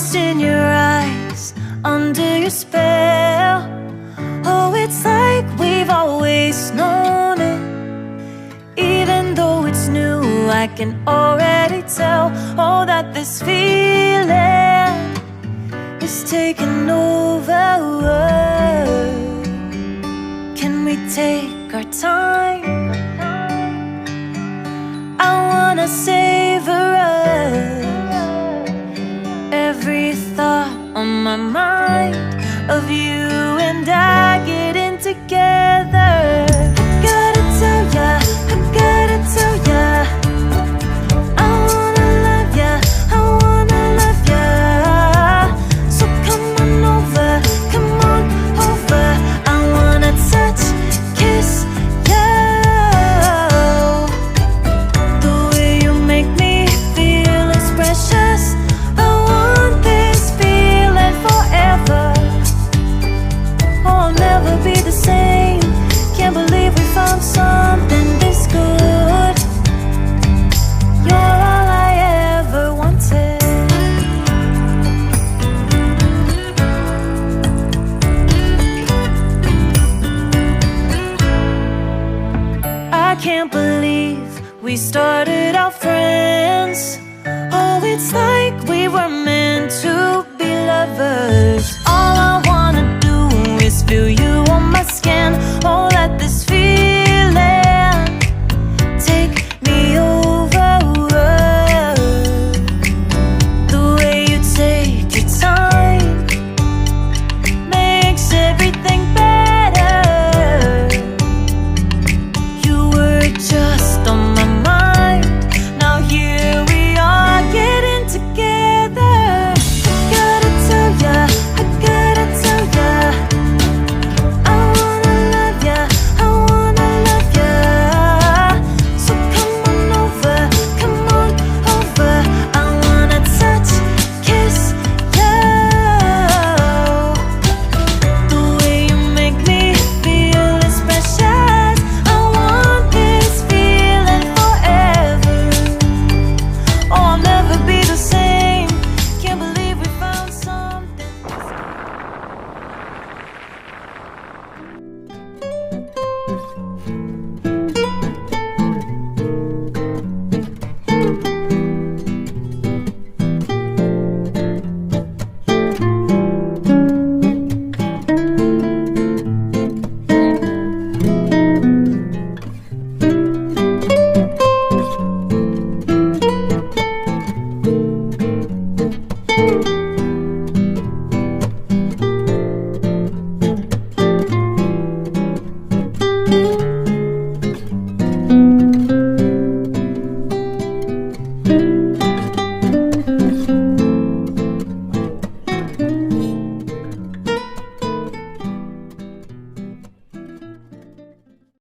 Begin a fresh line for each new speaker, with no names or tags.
lost in your eyes, under your spell. Oh, it's like we've always known it. Even though it's new, I can already tell. Oh, that this feeling is taking over. Can we take our time? I wanna savor us. Every thought on my mind of you and I getting together. I gotta tell ya, I gotta tell ya, I wanna love ya, I wanna love ya. So come on over, come on over. I wanna touch, kiss ya. The way you make me feel is precious. I want this feeling forever. Oh, I'll never be the same. Can't believe we found something this good. You're all I ever wanted. I can't believe we started out friends. Oh, it's like